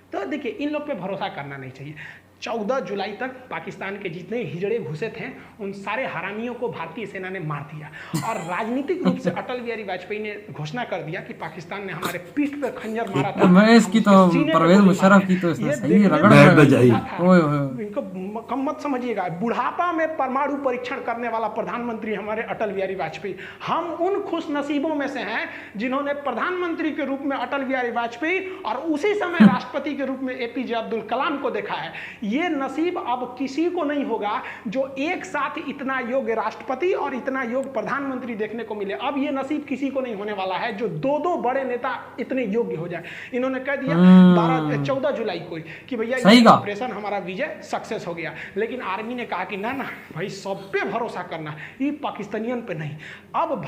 तो देखिए इन लोग पे भरोसा करना नहीं चाहिए। 14 जुलाई तक पाकिस्तान के जितने हिजड़े घुसे थे उन सारे हरामियों को भारतीय सेना ने मार दिया और राजनीतिक रूप से अटल बिहारी वाजपेयी ने घोषणा कर दिया कि पाकिस्तान ने हमारे पीठ पे खंजर मारा था। मैं इसकी तो परवेज मुशर्रफ की तो इसने सही रगड़ बजाई। इनको कम मत समझिएगा। बुढ़ापा में परमाणु परीक्षण करने वाला प्रधानमंत्री हमारे अटल बिहारी वाजपेयी। हम उन खुश नसीबों में से हैं जिन्होंने प्रधानमंत्री के रूप में अटल बिहारी वाजपेयी और उसी समय राष्ट्रपति के रूप में एपीजे अब्दुल कलाम को देखा है। ये नसीब अब किसी को नहीं होगा जो एक साथ इतना योग्य राष्ट्रपति और इतना योग्य प्रधानमंत्री देखने को मिले। अब ये नसीब किसी को नहीं होने वाला है जो दो दो बड़े नेता इतने योग्य हो जाए। इन्होंने कह दिया 14 जुलाई को कि भैया ये ऑपरेशन हमारा विजय सक्सेस हो गया, लेकिन आर्मी ने कहा कि ना ना भाई सब पे भरोसा करना, ये पाकिस्तानियन पे नहीं। अब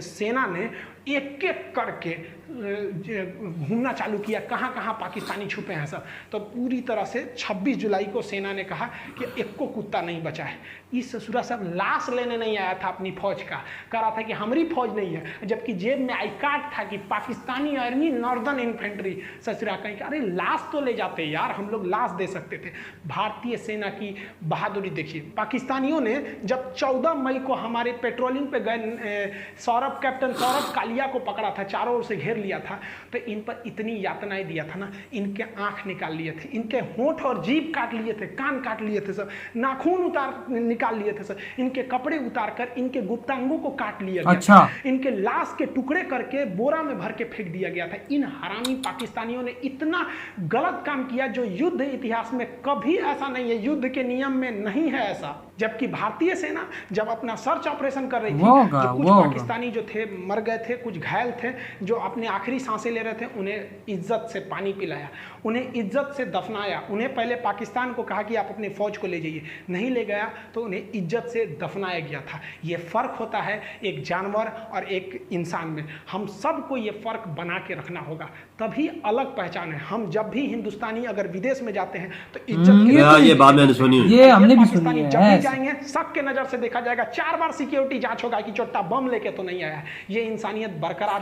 सेना ने एक एक करके घूमना चालू किया कहाँ कहाँ पाकिस्तानी छुपे हैं सब। तो पूरी तरह से 26 जुलाई को सेना ने कहा कि एक को कुत्ता नहीं बचा है। इस ससुरा सब लाश लेने नहीं आया था अपनी फौज का, कह रहा था कि हमारी फौज नहीं है, जबकि जेब में आई कार्ड था कि पाकिस्तानी आर्मी नॉर्दर्न इन्फेंट्री। ससुरा कहीं अरे लाश तो ले जाते यार, हम लोग लाश दे सकते थे। भारतीय सेना की बहादुरी देखिए। पाकिस्तानियों ने जब 14 मई को हमारे पेट्रोलिंग पे गए कैप्टन सौरभ कालिया को पकड़ा था, चारों ओर से घेर लिया था, तो इन पर इतनी यातनाएं दिया था ना, इनके आंख निकाल लिए थे, इनके होंठ और जीभ काट लिए थे, कान काट लिए थे, सब नाखून निकाल लिए थे, सब इनके कपड़े उतार कर इनके गुप्तांगों को काट लिया गया। अच्छा। इनके लाश के टुकड़े करके बोरा में भर के फेंक दिया गया था। इन हरामी पाकिस्तानियों ने इतना गलत काम किया जो युद्ध इतिहास में कभी ऐसा नहीं है, युद्ध के नियम में नहीं है ऐसा। जबकि भारतीय सेना जब अपना सर्च ऑपरेशन कर रही थी तो कुछ पाकिस्तानी जो थे मर गए थे, कुछ घायल थे, जो अपने आखिरी सांसें ले रहे थे, उन्हें इज्जत से पानी पिलाया, उन्हें इज्जत से दफनाया। उन्हें पहले पाकिस्तान को कहा कि आप अपनी फौज को ले जाइए, नहीं ले गया तो उन्हें इज्जत से दफनाया गया था। ये फर्क होता है एक जानवर और एक इंसान में। हम सबको ये फर्क बना के रखना होगा, तभी अलग पहचान है। हम जब भी हिंदुस्तानी अगर विदेश में जाते हैं तो इज्जत ये बात मैंने सुनी, ये हमने भी सुनी है। जब भी जाएंगे सबके नजर से देखा जाएगा, 4 बार सिक्योरिटी जांच होगा कि चोट्टा बम लेके तो नहीं आया है। ये इंसानियत बरकरार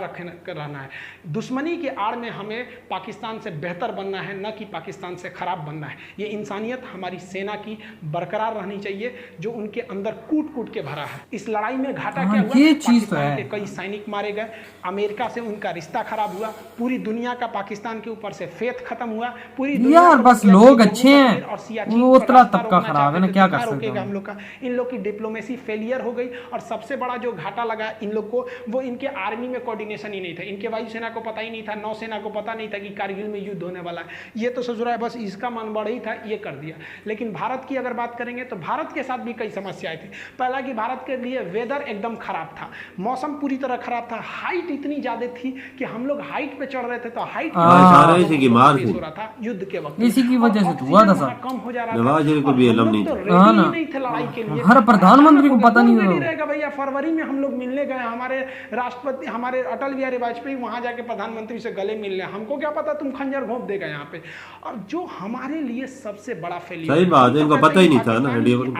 रहना है। दुश्मनी के आड़ में हमें पाकिस्तान से बेहतर बनना है, न कि पाकिस्तान से खराब बनना है। ये इंसानियत हमारी सेना की बरकरार रहनी चाहिए जो उनके अंदर कूट कूट के भरा है। इस लड़ाई में घाटा क्या हुआ? ये चीज तो है। कई सैनिक मारे गए, अमेरिका से उनका रिश्ता खराब हुआ, पूरी दुनिया का पाकिस्तान के ऊपर से फेथ खत्म हुआ, पूरी दुनिया यार बस लोग अच्छे हैं, वो उतना तबका खराब है ना, क्या कर सकते हैं हम लोग का। इन लोग की डिप्लोमेसी फेलियर हो गई और सबसे बड़ा जो घाटा लगा इन लोग को, वो इनके आर्मी में कोऑर्डिनेशन ही नहीं था। इनके वायुसेना को पता ही नहीं था, नौसेना को पता नहीं था कि कारगिल में युद्ध होने वाला है। ये तो ससुरा बस इसका मन बढ़ ही था, ये कर दिया। लेकिन भारत की अगर बात करेंगे तो भारत के साथ भी कई समस्याएं थी। पहला कि भारत के लिए वेदर एकदम खराब था, मौसम पूरी तरह खराब था, हाइट इतनी ज्यादा थी कि हम लोग हाइट पे चढ़ रहे थे तो हाइट हो रहा था युद्ध के वक्त, इसी की वजह से हुआ था सर। कम हो जा रहा था, नहीं थे लड़ाई के लिए। हर प्रधानमंत्री को पता नहीं रहेगा भैया। फरवरी में हम लोग मिलने गए, हमारे राष्ट्रपति हमारे अटल बिहारी वाजपेयी वहां जाके प्रधानमंत्री से गले मिलने, हमको क्या पता तुम खंजर घोंप देगा यहाँ पे। और जो हमारे लिए सबसे बड़ा फेलियर, सही बात है, इनको पता ही नहीं था ना,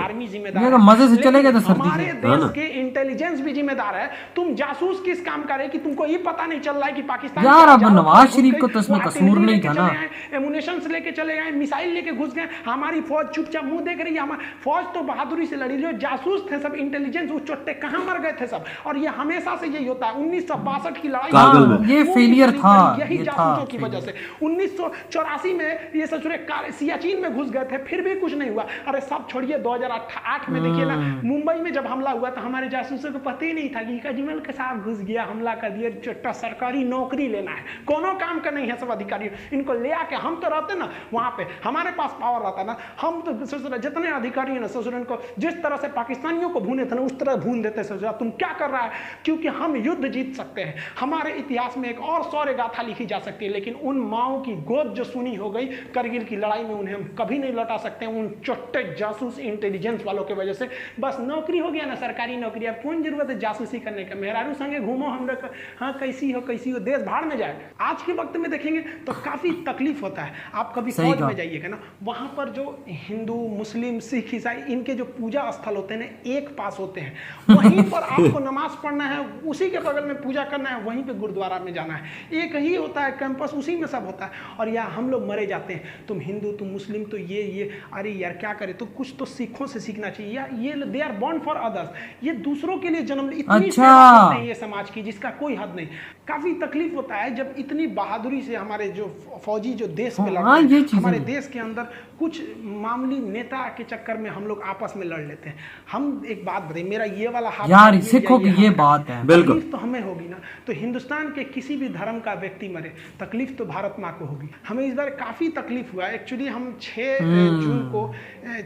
आर्मी जिम्मेदार, मजे से चले गए थे सर्दी हमारे देश के इंटेलिजेंस भी जिम्मेदार है। तुम जासूस किस काम का रहे कि तुमको ये पता नहीं चल रहा है कि पाकिस्तान यार अब नवाज शरीफ को तो इसमें कसूर नहीं था ना। एमुनेशन लेके चले गए, मिसाइल लेके घुस गए, हमारी फौज चुपचाप मुंह देख रही है। हमारी फौज तो बहादुरी से लड़ी, जो जासूस थे सब इंटेलिजेंस, वो चोट्टे कहां मर गए थे सब। और ये हमेशा से यही होता है। 1962 की लड़ाई ये फेलियर था, यही जासूसों की वजह से। 1984 में ये ससुरे सियाचिन में घुस गए थे, फिर भी कुछ नहीं हुआ। अरे सब छोड़िए, 2008 में देखिए ना, मुंबई में जब हमला हुआ तो हमारे जासूसों को पता ही नहीं था कि कजमल के साथ घुस गया, हमला कर दिया, चोट्टा सरकारी नौकरी लेना है, कोनो काम का नहीं है सब अधिकारी। इनको ले आके हम तो रहते ना वहां पे, हमारे पास पावर रहता ना, हम तो जितने अधिकारी हैं ना ससुरन को जिस तरह से पाकिस्तानियों को भूने थे ना उस तरह भून देते ससुरा। तुम क्या कर रहा है? क्योंकि हम युद्ध जीत सकते हैं। हमारे इतिहास में एक और शौर्य गाथा लिखी जा सकती है, लेकिन उन माओं की गोद जो सुनी हो गई करगिल की लड़ाई में, उन्हें हम कभी नहीं लौटा सकते हैं। उन चोट्टे जासूस इंटेलिजेंस वालों की वजह से बस नौकरी हो गया ना, सरकारी नौकरी, अब कौन जरूरत है जासूसी करने का? मेहरारू संगे घूमो, हम लोग हाँ कैसी हो देश भाड़ में जाए। आज के वक्त में देखेंगे तो काफी तकलीफ होता है। आप कभी फौज में जाइएगा ना, वहां पर जो हिंदू, मुस्लिम, सिख, ईसाई, इनके के जो पूजा स्थल होते हैं ना एक पास होते हैं, वहीं पर आपको नमाज पढ़ना है, उसी के बगल में पूजा करना है, वहीं पे गुरुद्वारा में जाना है, एक ही होता है कैंपस, उसी में सब होता है। और यहाँ हम लोग मरे जाते हैं, तुम हिंदू तुम मुस्लिम तो ये अरे यार क्या करे, तो कुछ तो सिखों से सीखना चाहिए। या ये they are born for others, ये दूसरों के लिए जन्म, इतनी सेवा करते हैं ये समाज की जिसका कोई हद नहीं। काफी तकलीफ होता है जब इतनी बहादुरी से हमारे जो फौजी जो देश में लड़ते हैं, हमारे देश के अंदर कुछ मामूली नेता के चक्कर में हम लोग आपस में लड़ लेते हैं। हम एक बात बताइए, मेरा ये वाला हाथ यार सिखों की ये बात है, बिल्कुल तो हमें होगी ना, तो हिंदुस्तान के किसी भी धर्म का व्यक्ति मरे तकलीफ तो भारत माँ को होगी। हमें इस बार काफी तकलीफ हुआ। एक्चुअली हम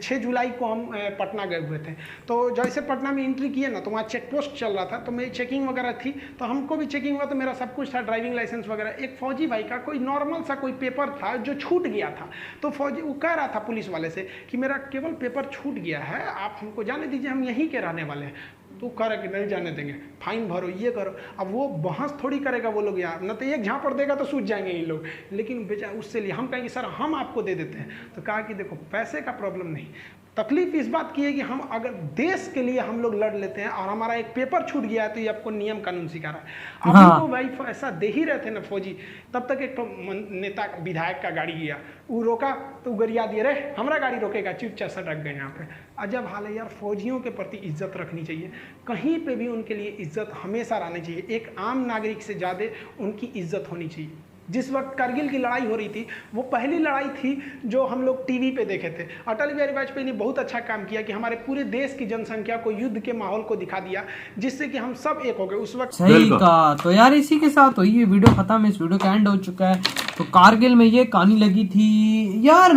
6 जुलाई को हम पटना गए हुए थे, तो जैसे पटना में एंट्री किए ना तो वहाँ चेक पोस्ट चल रहा था, तो मेरी चेकिंग वगैरह थी, तो हमको भी चेकिंग हुआ, तो मेरा सब कुछ था, ड्राइविंग लाइसेंस वगैरह। एक फौजी भाई का कोई नॉर्मल सा कोई पेपर था जो छूट गया था, तो फौजी वो कह रहा था पुलिस वाले से कि मेरा केवल पेपर छूट गया है, आप हमको जाने दीजिए, हम यहीं के रहने वाले हैं। तो कह रहा कि नहीं जाने देंगे, फाइन भरो, ये करो। अब वो बहस थोड़ी करेगा वो लोग यार, न तो एक झापड़ देगा तो सूझ जाएंगे ये लोग, लेकिन बेचारा उससे लिए हम कहेंगे सर हम आपको दे देते हैं। तो कहा कि देखो पैसे का प्रॉब्लम नहीं, तकलीफ इस बात की है कि हम अगर देश के लिए हम लोग लड़ लेते हैं और हमारा एक पेपर छूट गया है तो ये आपको नियम कानून सिखा रहा है। अब हाँ। तो भाई ऐसा दे ही रहे थे ना फौजी, तब तक एक तो नेता विधायक का गाड़ी गया, वो रोका तो गरिया दिए, रे हमारा गाड़ी रोकेगा, चुपचाप सटक गए। यहाँ पे अजब हाल है यार। फौजियों के प्रति इज्जत रखनी चाहिए, कहीं पे भी उनके लिए इज्जत हमेशा रहनी चाहिए, एक आम नागरिक से ज़्यादा उनकी इज्जत होनी चाहिए। जिस वक्त करगिल की लड़ाई हो रही थी, वो पहली लड़ाई थी जो हम लोग टीवी पे देखे थे। अटल बिहारी वाजपेयी ने बहुत अच्छा काम किया कि हमारे पूरे देश की जनसंख्या को युद्ध के माहौल को दिखा दिया, जिससे कि हम सब एक हो गए उस वक्त। सही कहा। तो यार इसी के साथ तो ये वीडियो खत्म है, इस वीडियो का एंड हो चुका है। तो कारगिल में ये कहानी लगी थी यार,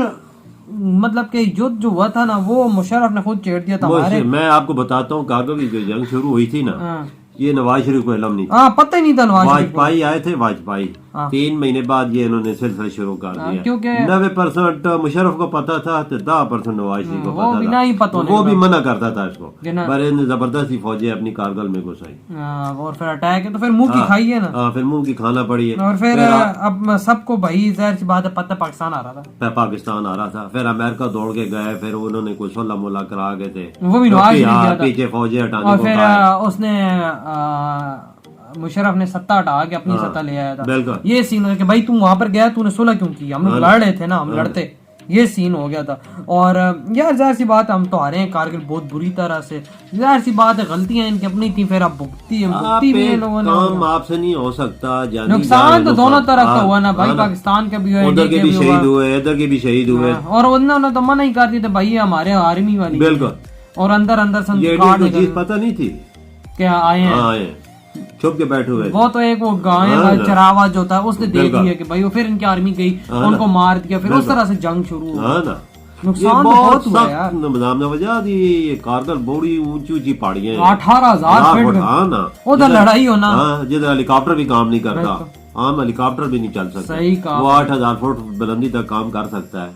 मतलब कि युद्ध जो हुआ था ना वो मुशर्रफ ने खुद छेड़ दिया था हमारे। मैं आपको बताता हूँ, कारगिल की जो जंग शुरू हुई थी ना, ये नवाज शरीफ को इल्म नहीं था। हाँ पता ही नहीं था नवाज शरीफ को। वाजपेयी आए थे, वाजपेयी 3 महीने बाद ये इन्होंने सिलसिला शुरू कर दिया। क्योंकि 90% मुशर्रफ को पता था, तो 10% नवाज शरीफ को वो भी पता नहीं था, पता वो भी मना करता था इसको, ना। पर इन्हें जबरदस्ती फौजी अपनी कारगिल में घुसाई और फिर अटैक है तो फिर मुंह की खाई है ना। फिर मुंह की खाना पड़ी है। और फिर अब सबको भाई जाहिर सी बात है पता पाकिस्तान आ रहा था, पाकिस्तान आ रहा था, फिर अमेरिका दौड़ के गए, फिर उन्होंने कोई सोलह मोला करा गए थे, वो भी नवाज शरीफ गया था। पीछे फौजी हटाने और को फिर कहा। उसने मुशर्रफ ने सत्ता हटा के अपनी सत्ता ले आया था। बिल्कुल। ये सीन हो गया कि भाई तू वहां पर गया, तूने सुलह क्यों की, हम लोग लड़ रहे थे ना, हम लड़ते, ये सीन हो गया था। और यार जाहिर सी बात है हम तो हारे हैं कारगिल बहुत बुरी तरह से, जाहिर सी बात है गलतियां इनकी अपनी थी, फिर अब भुगती भी है लोगों ने। काम आपसे नहीं हो सकता, नुकसान तो दोनों तरफ का हुआ ना भाई, पाकिस्तान का भी हुआ, उधर के भी शहीद हुए, इधर के भी शहीद हुए। और उन्होंने तो मना ही कर दी थी भाई हमारे आर्मी वाली, बिल्कुल। और अंदर अंदर चीज पता नहीं थी क्या आए हैं, छुप के बैठे हुए। वो तो एक वो गाय चरावा जो था उसने देख लिया कि भाई वो, फिर इनकी आर्मी गई, उनको मार दिया, फिर उस तरह से जंग शुरू हुआ। नुकसान तो बहुत हुआ यार। वजह दी ये कारगिल बड़ी ऊंची ऊंची पहाड़ियां, 18,000 फीट उधर लड़ाई होना, जिधर हेलीकॉप्टर भी काम नहीं करता, आम हेलीकॉप्टर भी नहीं चल सकता। सही कहा। वो 8,000 फुट बुलंदी तक काम कर सकता है,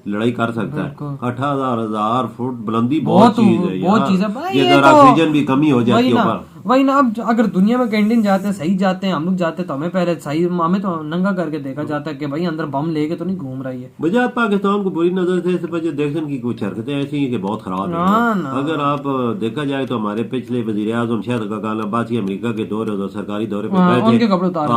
लड़ाई कर सकता है। 18,000 फुट बुलंदी बहुत चीज है, बहुत चीज है। ये तो ऑक्सीजन भी कमी हो जाती है ऊपर। वही ना, अब अगर दुनिया में कैंटीन जाते हैं सही जाते हैं, हम लोग जाते हैं तो हमें पहले सही, हमें तो नंगा करके देखा जाता है कि भाई अंदर बम लेके तो नहीं घूम रही है। वजह पाकिस्तान को बुरी नजर से वजह देखने की कुछ हरकतें ऐसी हैं कि बहुत खराब है। अगर आप देखा जाए तो हमारे पिछले वजीर आजम शाहिद खान अब्बासी अमेरिका के दौरे, सरकारी दौरे पर गए थे,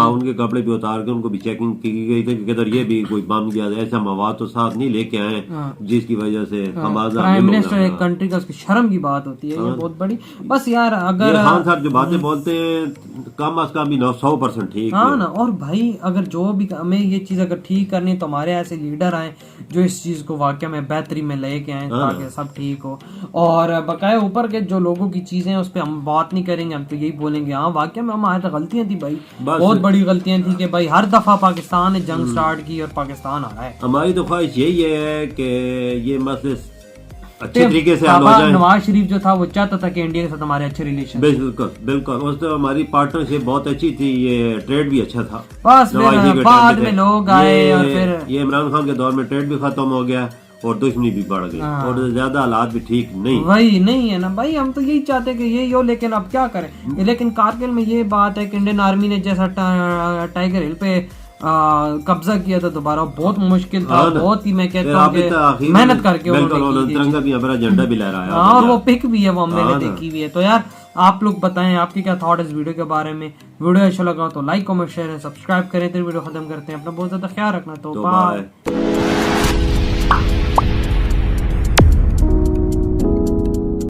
उनके कपड़े भी उतार के उनको भी चेकिंग की गई थी कि इधर ये भी कोई बम या ऐसा मवाद तो साथ नहीं लेके आए जिसकी वजह से प्राइम मिनिस्टर एक कंट्री का उसकी शर्म की बात होती है, ये बहुत बड़ी। बस यार अगर जो बातें बोलते हैं कम अज कम भी 100% ठीक है ना। और भाई अगर जो भी हमें ये चीज अगर ठीक करनी तो हमारे ऐसे लीडर आए जो इस चीज को वाकई में बेहतरी में लेके आए ताकि सब ठीक हो। और बकाया ऊपर के जो लोगों की चीजें उस पर हम बात नहीं करेंगे, हम तो यही बोलेंगे हाँ वाकई में हमारे तो गलतियां थी भाई, बहुत बड़ी गलतियां थी कि भाई हर दफा पाकिस्तान ने जंग स्टार्ट की और पाकिस्तान आ रहा है। हमारी तो ख्वाहिश यही है कि ये मसले अच्छे तरीके से हल हो जाए। नवाज शरीफ जो था वो चाहता था कि इंडिया के साथ हमारे अच्छे रिलेशन। बिल्कुल बिल्कुल, उस तो हमारी पार्टनरशिप बहुत अच्छी थी, ये ट्रेड भी अच्छा था। बस फिर बाद में लोग आए और फिर ये इमरान खान के दौर में ट्रेड भी खत्म हो गया और दुश्मनी भी बढ़ गई और ज्यादा हालात भी ठीक नहीं, वही नहीं है ना भाई। हम तो यही चाहते कि यही हो, लेकिन अब क्या करें। लेकिन कारगिल में ये बात है कि इंडियन आर्मी ने जैसा टाइगर हिल पे कब्जा किया था दोबारा, बहुत मुश्किल था, बहुत ही मैं कहता हूँ कि मेहनत करके तिरंगा भी हमारा झंडा भी लहराया, हाँ, और वो पिक भी है, वो मैंने देखी भी है। तो यार आप लोग बताएं आपके क्या थॉट इस वीडियो के बारे में। वीडियो अच्छा लगा तो लाइक कमेंट शेयर सब्सक्राइब करें। तो वीडियो खत्म करते हैं, अपना बहुत ज्यादा ख्याल रखना, तो बाय।